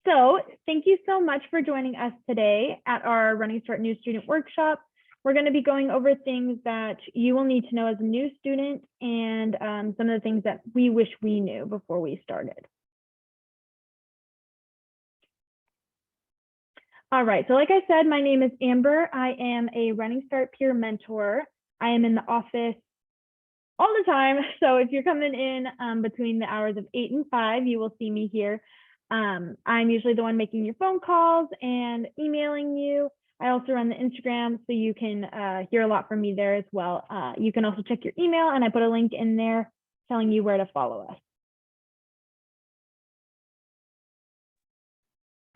So thank you so much for joining us today at our Running Start New Student Workshop. We're going to be going over things that you will need to know as a new student and some of the things that we wish we knew before we started. All right, so like I said, my name is Amber. I am a Running Start peer mentor. I am in the office all the time. So if you're coming in between the hours of 8 and 5, you will see me here. I'm usually the one making your phone calls and emailing you. I also run the Instagram, so you can hear a lot from me there as well. You can also check your email, and I put a link in there telling you where to follow us.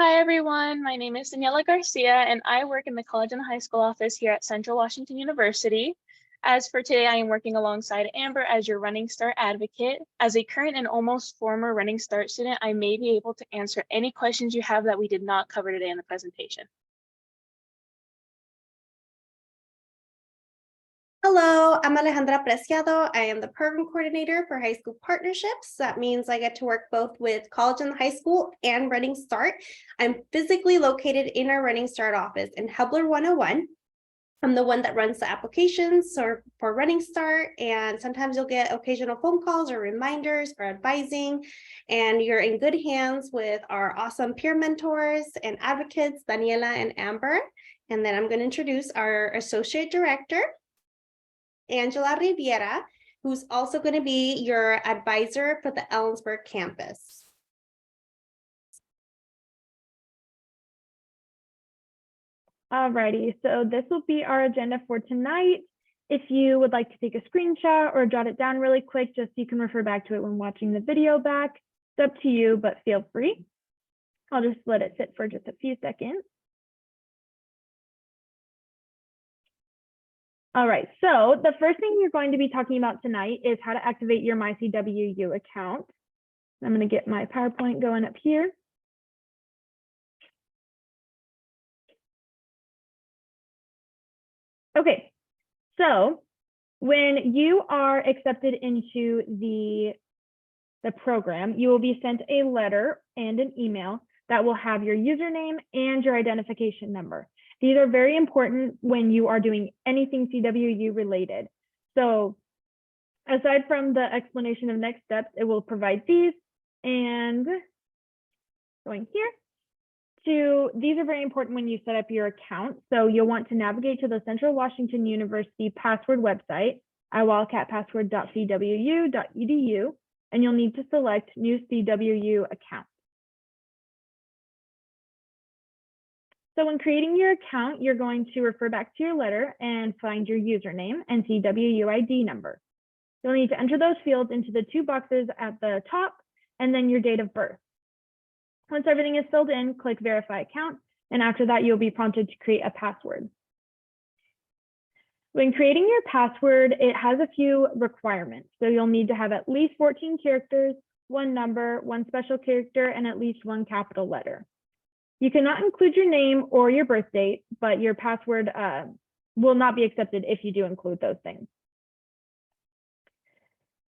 Hi everyone, my name is Daniela Garcia and I work in the college and high school office here at Central Washington University. As for today, I am working alongside Amber as your Running Start advocate. As a current and almost former Running Start student, I may be able to answer any questions you have that we did not cover today in the presentation. Hello, I'm Alejandra Preciado. I am the program coordinator for high school partnerships. That means I get to work both with college and high school and Running Start. I'm physically located in our Running Start office in Hebler 101. I'm the one that runs the applications for Running Start, and sometimes you'll get occasional phone calls or reminders for advising, and you're in good hands with our awesome peer mentors and advocates, Daniela and Amber. And then I'm going to introduce our associate director, Angela Riviera, who's also going to be your advisor for the Ellensburg campus. Alrighty, so this will be our agenda for tonight. If you would like to take a screenshot or jot it down really quick, just so you can refer back to it when watching the video back, it's up to you, but feel free. I'll just let it sit for just a few seconds. All right, so the first thing you're going to be talking about tonight is how to activate your MyCWU account. I'm going to get my PowerPoint going up here. Okay, so when you are accepted into the program, you will be sent a letter and an email that will have your username and your identification number. These are very important when you are doing anything CWU related. So aside from the explanation of next steps, it will provide these, and going here. These are very important when you set up your account. So you'll want to navigate to the Central Washington University password website at wildcatpassword.cwu.edu, and you'll need to select New CWU account. So when creating your account, you're going to refer back to your letter and find your username and CWU ID number. You'll need to enter those fields into the two boxes at the top and then your date of birth. Once everything is filled in, click Verify Account, and after that, you'll be prompted to create a password. When creating your password, it has a few requirements. So you'll need to have at least 14 characters, one number, one special character, and at least one capital letter. You cannot include your name or your birth date, but your password will not be accepted if you do include those things.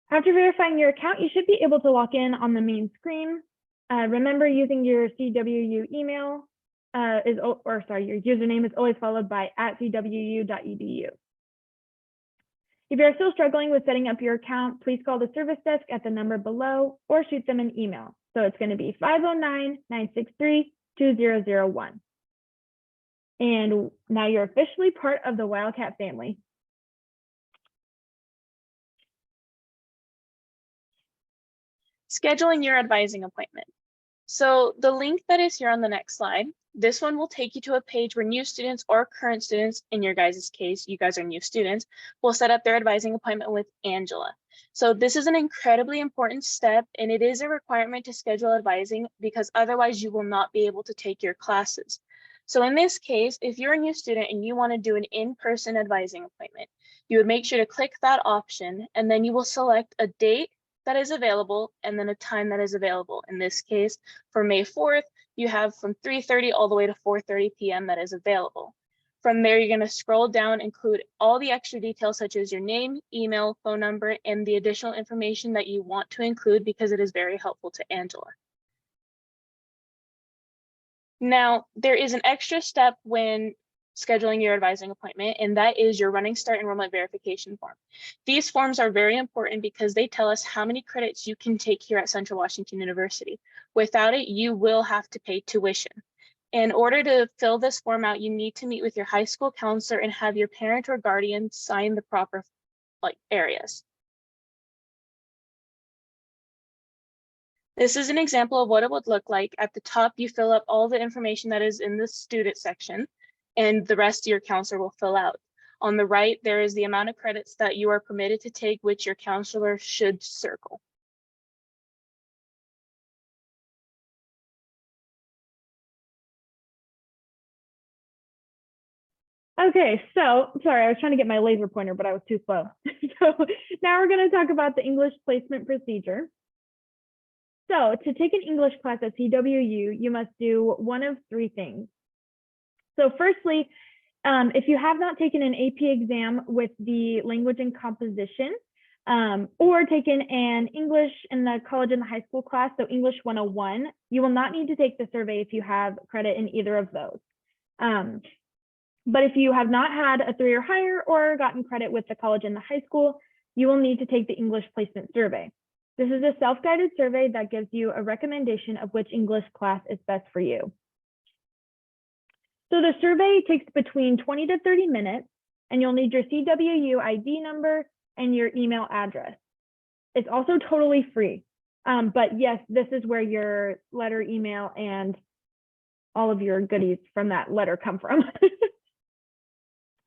After verifying your account, you should be able to log in on the main screen. Remember, using your CWU email your username is always followed by @cwu.edu. If you're still struggling with setting up your account, please call the service desk at the number below or shoot them an email. So it's going to be 509-963-2001. And now you're officially part of the Wildcat family. Scheduling your advising appointment. So the link that is here on the next slide, this one will take you to a page where new students or current students, in your guys' case, you guys are new students, will set up their advising appointment with Angela. So this is an incredibly important step, and it is a requirement to schedule advising because otherwise you will not be able to take your classes. So in this case, if you're a new student and you want to do an in-person advising appointment, you would make sure to click that option, and then you will select a date that is available and then a time that is available. In this case, for May 4th, you have from 3:30 all the way to 4:30 p.m. that is available. From there, you're going to scroll down, include all the extra details such as your name, email, phone number, and the additional information that you want to include because it is very helpful to Angela. Now, there is an extra step when scheduling your advising appointment, and that is your Running Start enrollment verification form. These forms are very important because they tell us how many credits you can take here at Central Washington University. Without it, you will have to pay tuition. In order to fill this form out, you need to meet with your high school counselor and have your parent or guardian sign the proper areas. This is an example of what it would look like. At the top, you fill up all the information that is in the student section, and the rest your counselor will fill out. On the right, there is the amount of credits that you are permitted to take, which your counselor should circle. Okay, so sorry, I was trying to get my laser pointer, but I was too slow. So now we're going to talk about the English placement procedure. So to take an English class at CWU, you must do one of three things. So firstly, if you have not taken an AP exam with the language and composition, or taken an English in the college and the high school class, so English 101, you will not need to take the survey if you have credit in either of those. But if you have not had a 3 or higher or gotten credit with the college and the high school, you will need to take the English placement survey. This is a self-guided survey that gives you a recommendation of which English class is best for you. So the survey takes between 20 to 30 minutes, and you'll need your CWU ID number and your email address. It's also totally free. But yes, this is where your letter, email, and all of your goodies from that letter come from.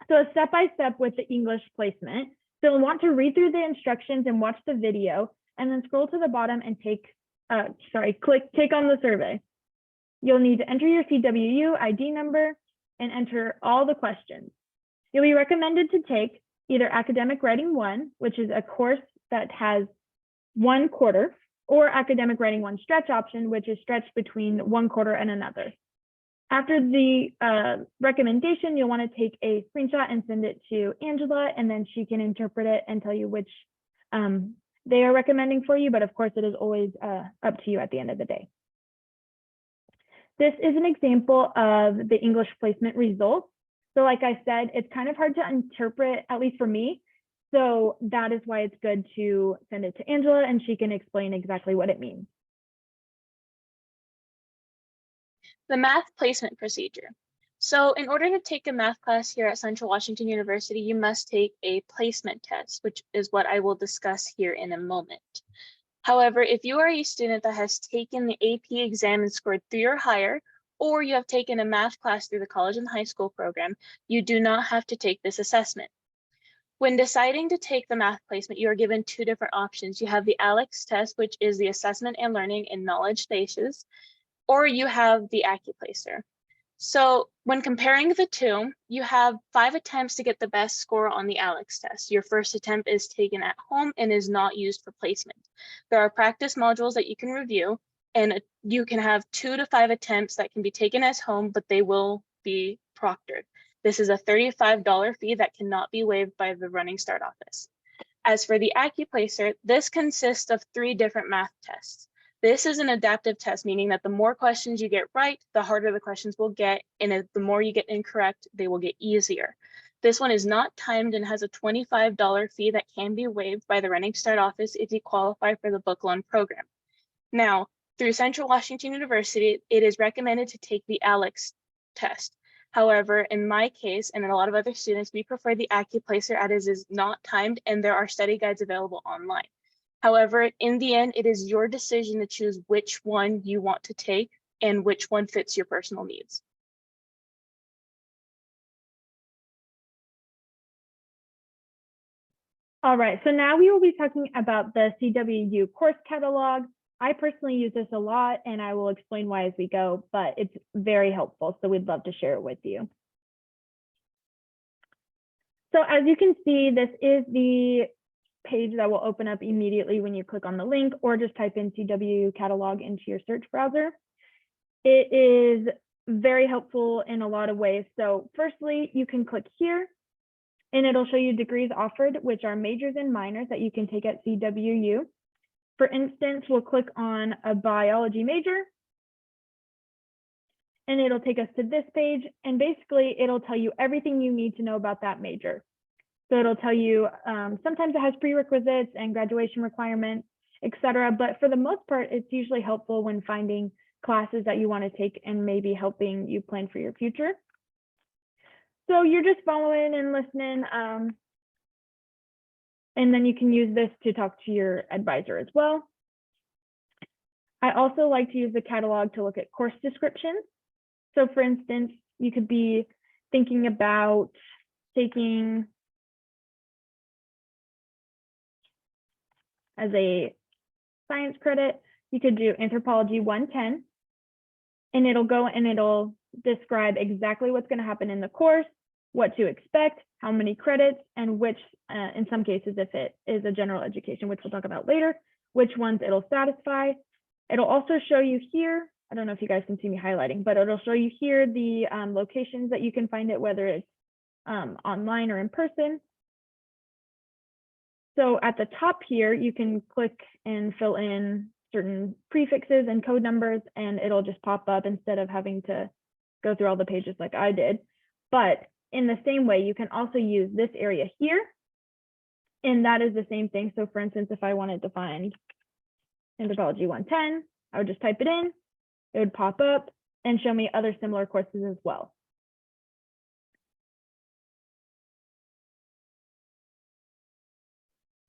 So a step-by-step with the English placement. So you'll want to read through the instructions and watch the video, and then scroll to the bottom and take on the survey. You'll need to enter your CWU ID number and enter all the questions. You'll be recommended to take either Academic Writing 1, which is a course that has 1 quarter, or Academic Writing 1 stretch option, which is stretched between 1 quarter and another. After the recommendation, you'll want to take a screenshot and send it to Angela, and then she can interpret it and tell you which they are recommending for you. But of course, it is always up to you at the end of the day. This is an example of the English placement results. So like I said, it's kind of hard to interpret, at least for me. So that is why it's good to send it to Angela, and she can explain exactly what it means. The math placement procedure. So in order to take a math class here at Central Washington University, you must take a placement test, which is what I will discuss here in a moment. However, if you are a student that has taken the AP exam and scored 3 or higher, or you have taken a math class through the college and high school program, you do not have to take this assessment. When deciding to take the math placement, you are given 2 different options. You have the ALEX test, which is the assessment and learning in knowledge spaces, or you have the AccuPlacer. So when comparing the two, you have 5 attempts to get the best score on the ALEX test. Your first attempt is taken at home and is not used for placement. There are practice modules that you can review, and you can have 2 to 5 attempts that can be taken as home, but they will be proctored. This is a $35 fee that cannot be waived by the Running Start office. As for the AccuPlacer, this consists of 3 different math tests. This is an adaptive test, meaning that the more questions you get right, the harder the questions will get, and the more you get incorrect, they will get easier. This one is not timed and has a $25 fee that can be waived by the Running Start office if you qualify for the book loan program. Now, through Central Washington University, it is recommended to take the ALEX test. However, in my case, and in a lot of other students, we prefer the AccuPlacer as it is not timed, and there are study guides available online. However, in the end, it is your decision to choose which one you want to take and which one fits your personal needs. All right, so now we will be talking about the CWU course catalog. I personally use this a lot, and I will explain why as we go, but it's very helpful, so we'd love to share it with you. So as you can see, this is the page that will open up immediately when you click on the link, or just type in CWU catalog into your search browser. It is very helpful in a lot of ways. So firstly, you can click here, and it'll show you degrees offered, which are majors and minors that you can take at CWU. For instance, we'll click on a biology major, and it'll take us to this page, and basically it'll tell you everything you need to know about that major. So it'll tell you, sometimes it has prerequisites and graduation requirements, etc. But for the most part, it's usually helpful when finding classes that you want to take and maybe helping you plan for your future. So you're just following and listening, and then you can use this to talk to your advisor as well. I also like to use the catalog to look at course descriptions. So for instance, you could be thinking about taking as a science credit, you could do Anthropology 110, and it'll go and it'll describe exactly what's going to happen in the course, what to expect, how many credits, and which, in some cases, if it is a general education, which we'll talk about later, which ones it'll satisfy. It'll also show you here, I don't know if you guys can see me highlighting, but it'll show you here the locations that you can find it, whether it's online or in person. So at the top here, you can click and fill in certain prefixes and code numbers, and it'll just pop up instead of having to go through all the pages like I did. But in the same way, you can also use this area here, and that is the same thing. So for instance, if I wanted to find Anthropology 110, I would just type it in, it would pop up and show me other similar courses as well.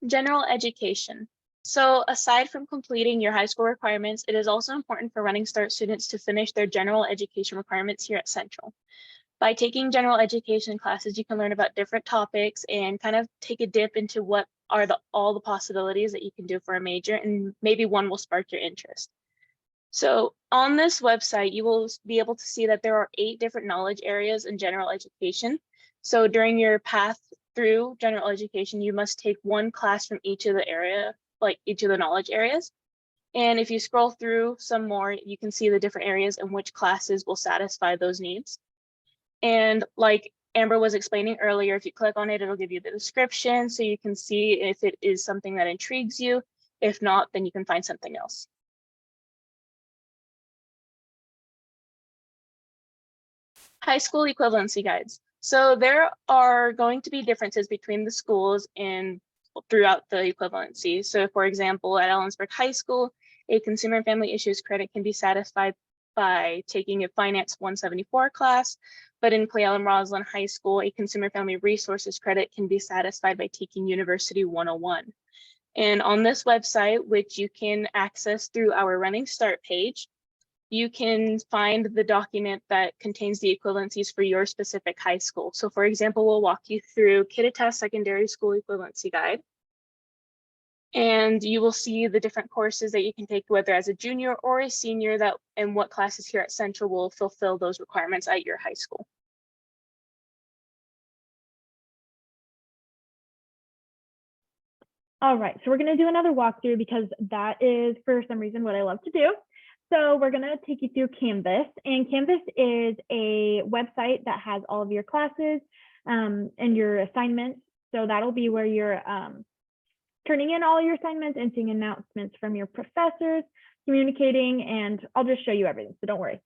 General education. So aside from completing your high school requirements, it is also important for Running Start students to finish their general education requirements here at Central. By taking general education classes, you can learn about different topics and kind of take a dip into what are all the possibilities that you can do for a major, and maybe one will spark your interest. So on this website, you will be able to see that there are 8 different knowledge areas in general education. So during your path through general education, you must take one class from each of the each of the knowledge areas. And if you scroll through some more, you can see the different areas in which classes will satisfy those needs. And like Amber was explaining earlier, if you click on it, it'll give you the description so you can see if it is something that intrigues you. If not, then you can find something else. High school equivalency guides. So there are going to be differences between the schools and throughout the equivalency. So for example, at Ellensburg High School, a consumer and family issues credit can be satisfied by taking a finance 174 class, but in Clay Ellen Roslin High School, a consumer family resources credit can be satisfied by taking University 101. And on this website, which you can access through our Running Start page, you can find the document that contains the equivalencies for your specific high school. So for example, we'll walk you through Kittitas Secondary School Equivalency Guide. And you will see the different courses that you can take, whether as a junior or a senior, and what classes here at Central will fulfill those requirements at your high school. All right, so we're going to do another walkthrough because that is, for some reason, what I love to do. So we're going to take you through Canvas, and Canvas is a website that has all of your classes and your assignments. So that'll be where you're turning in all your assignments and seeing announcements from your professors, communicating, and I'll just show you everything, so don't worry.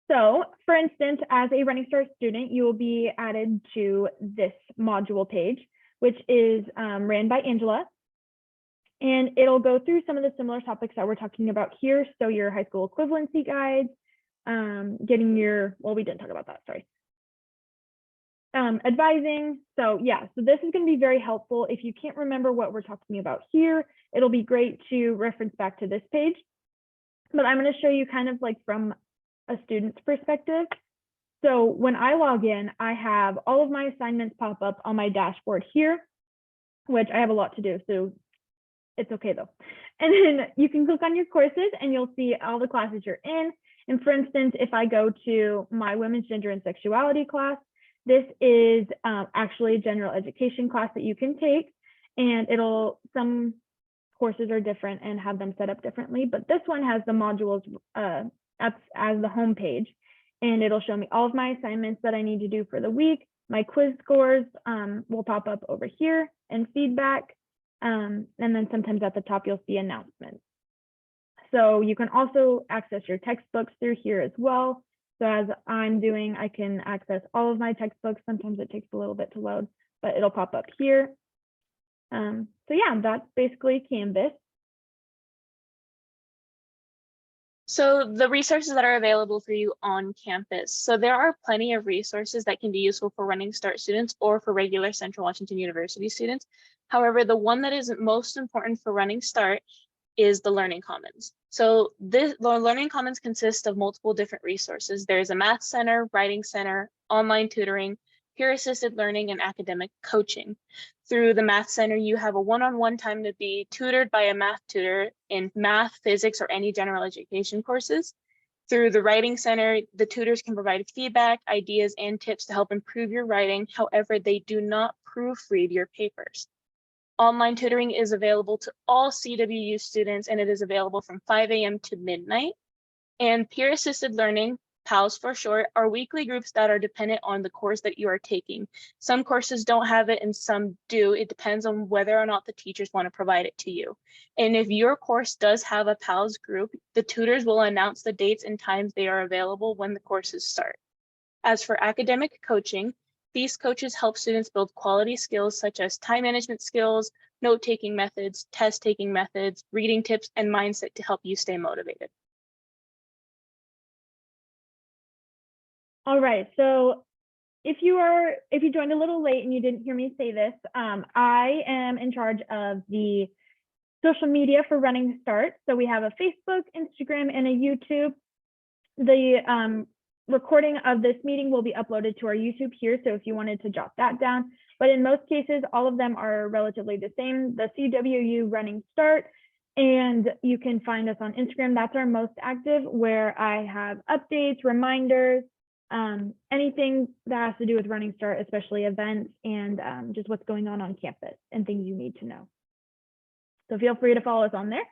So for instance, as a Running Start student, you will be added to this module page, which is ran by Angela. And it'll go through some of the similar topics that we're talking about here. So your high school equivalency guides, getting your, well, we didn't talk about that, sorry. Advising. So yeah, so this is going to be very helpful. If you can't remember what we're talking about here, it'll be great to reference back to this page. But I'm going to show you kind of like from a student's perspective. So when I log in, I have all of my assignments pop up on my dashboard here, which I have a lot to do. So it's okay though. And then you can click on your courses and you'll see all the classes you're in. And for instance, if I go to my women's gender and sexuality class, this is actually a general education class that you can take, and some courses are different and have them set up differently, but this one has the modules as the home page, and it'll show me all of my assignments that I need to do for the week. My quiz scores will pop up over here, and feedback. And then sometimes at the top, you'll see announcements. So you can also access your textbooks through here as well. So as I'm doing, I can access all of my textbooks. Sometimes it takes a little bit to load, but it'll pop up here. So yeah, that's basically Canvas. So the resources that are available for you on campus. So there are plenty of resources that can be useful for Running Start students or for regular Central Washington University students. However, the one that is most important for Running Start is the Learning Commons. So the Learning Commons consists of multiple different resources. There's a math center, writing center, online tutoring, peer assisted learning, and academic coaching. Through the math center, you have a one-on-one time to be tutored by a math tutor in math, physics, or any general education courses. Through the writing center, the tutors can provide feedback, ideas, and tips to help improve your writing. However, they do not proofread your papers. Online tutoring is available to all CWU students, and it is available from 5 a.m. to midnight. And peer assisted learning, PALS for short, are weekly groups that are dependent on the course that you are taking. Some courses don't have it and some do. It depends on whether or not the teachers want to provide it to you. And if your course does have a PALS group, the tutors will announce the dates and times they are available when the courses start. As for academic coaching, these coaches help students build quality skills such as time management skills, note-taking methods, test-taking methods, reading tips, and mindset to help you stay motivated. All right, so if you joined a little late and you didn't hear me say this, I am in charge of the social media for Running Start. So we have a Facebook, Instagram, and a YouTube. The recording of this meeting will be uploaded to our YouTube here, so if you wanted to jot that down. But in most cases, all of them are relatively the same. The CWU Running Start, and you can find us on Instagram. That's our most active, where I have updates, reminders, anything that has to do with Running Start, especially events and just what's going on campus and things you need to know. So feel free to follow us on there.